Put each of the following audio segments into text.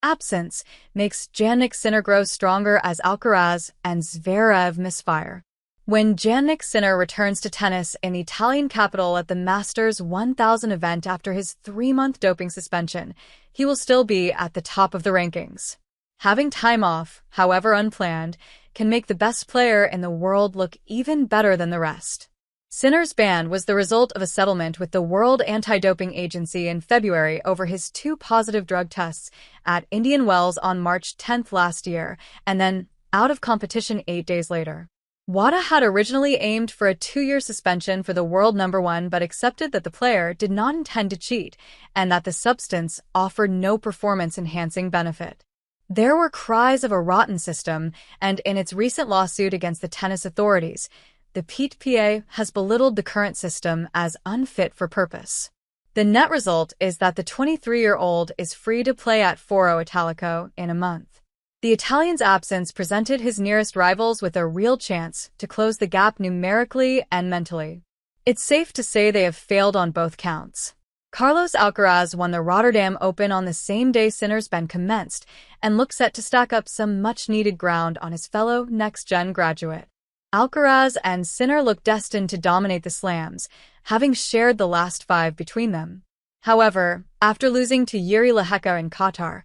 absence makes Jannik Sinner grow stronger as Alcaraz and Zverev misfire. When Jannik Sinner returns to tennis in the Italian capital at the Masters 1000 event after his 3-month doping suspension, he will still be at the top of the rankings. Having time off, however unplanned, can make the best player in the world look even better than the rest. Sinner's ban was the result of a settlement with the World Anti-Doping Agency in February over his 2 positive drug tests at Indian Wells on March 10 last year, and then out of competition 8 days later. WADA had originally aimed for a 2-year suspension for the world number 1 but accepted that the player did not intend to cheat and that the substance offered no performance-enhancing benefit. There were cries of a rotten system, and in its recent lawsuit against the tennis authorities, the PTA has belittled the current system as unfit for purpose. The net result is that the 23-year-old is free to play at Foro Italico in a month. The Italian's absence presented his nearest rivals with a real chance to close the gap numerically and mentally. It's safe to say they have failed on both counts. Carlos Alcaraz won the Rotterdam Open on the same day Sinner's ban commenced and looks set to stack up some much-needed ground on his fellow next-gen graduate. Alcaraz and Sinner look destined to dominate the slams, having shared the last 5 between them. However, after losing to Yuri Lehecka in Qatar,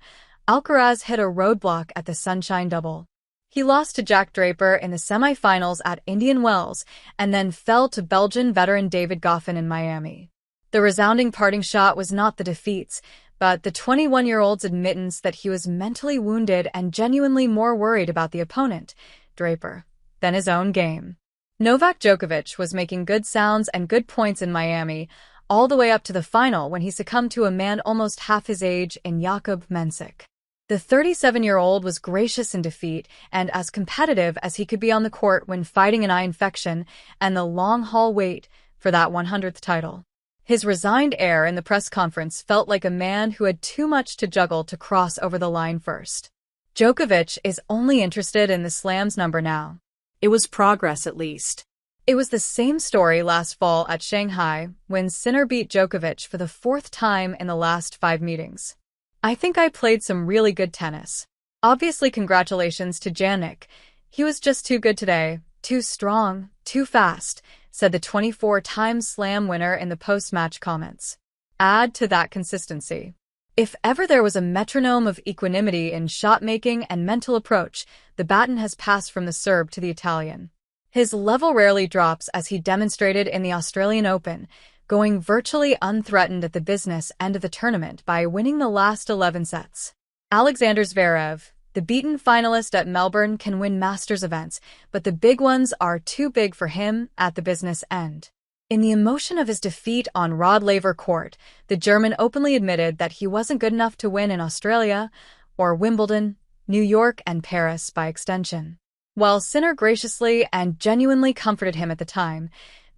Alcaraz hit a roadblock at the Sunshine Double. He lost to Jack Draper in the semifinals at Indian Wells and then fell to Belgian veteran David Goffin in Miami. The resounding parting shot was not the defeats, but the 21-year-old's admittance that he was mentally wounded and genuinely more worried about the opponent, Draper, than his own game. Novak Djokovic was making good sounds and good points in Miami, all the way up to the final when he succumbed to a man almost half his age in Jakub Mensik. The 37-year-old was gracious in defeat and as competitive as he could be on the court when fighting an eye infection and the long-haul wait for that 100th title. His resigned air in the press conference felt like a man who had too much to juggle to cross over the line first. Djokovic is only interested in the slams number now. It was progress at least. It was the same story last fall at Shanghai when Sinner beat Djokovic for the 4th time in the last 5 meetings. I think I played some really good tennis. Obviously, congratulations to Jannik. He was just too good today, too strong, too fast, said the 24-time slam winner in the post-match comments. Add to that consistency. If ever there was a metronome of equanimity in shot-making and mental approach, the baton has passed from the Serb to the Italian. His level rarely drops as he demonstrated in the Australian Open, going virtually unthreatened at the business end of the tournament by winning the last 11 sets. Alexander Zverev, the beaten finalist at Melbourne, can win Masters events, but the big ones are too big for him at the business end. In the emotion of his defeat on Rod Laver Court, the German openly admitted that he wasn't good enough to win in Australia, or Wimbledon, New York, and Paris by extension. While Sinner graciously and genuinely comforted him at the time,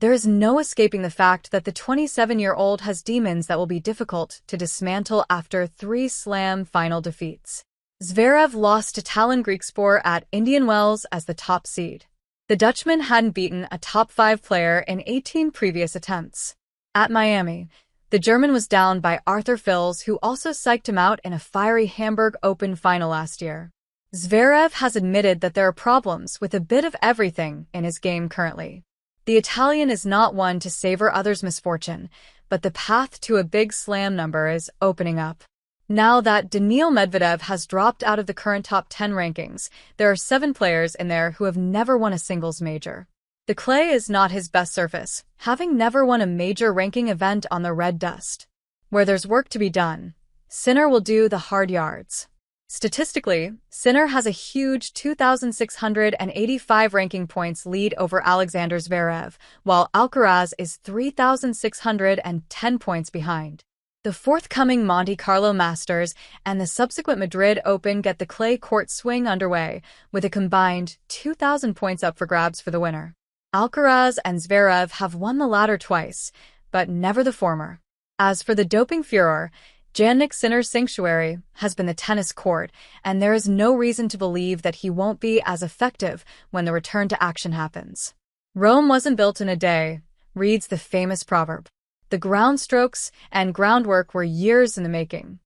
there is no escaping the fact that the 27-year-old has demons that will be difficult to dismantle after 3 slam final defeats. Zverev lost to Talon Griekspoor at Indian Wells as the top seed. The Dutchman hadn't beaten a top 5 player in 18 previous attempts. At Miami, the German was down by Arthur Fils, who also psyched him out in a fiery Hamburg Open final last year. Zverev has admitted that there are problems with a bit of everything in his game currently. The Italian is not one to savor others' misfortune, but the path to a big slam number is opening up. Now that Daniil Medvedev has dropped out of the current top 10 rankings, there are 7 players in there who have never won a singles major. The clay is not his best surface, having never won a major ranking event on the red dust. Where there's work to be done, Sinner will do the hard yards. Statistically, Sinner has a huge 2,685 ranking points lead over Alexander Zverev, while Alcaraz is 3,610 points behind. The forthcoming Monte Carlo Masters and the subsequent Madrid Open get the clay court swing underway, with a combined 2,000 points up for grabs for the winner. Alcaraz and Zverev have won the latter twice, but never the former. As for the doping furor, Jannik Sinner's sanctuary has been the tennis court, and there is no reason to believe that he won't be as effective when the return to action happens. Rome wasn't built in a day, reads the famous proverb. The ground strokes and groundwork were years in the making.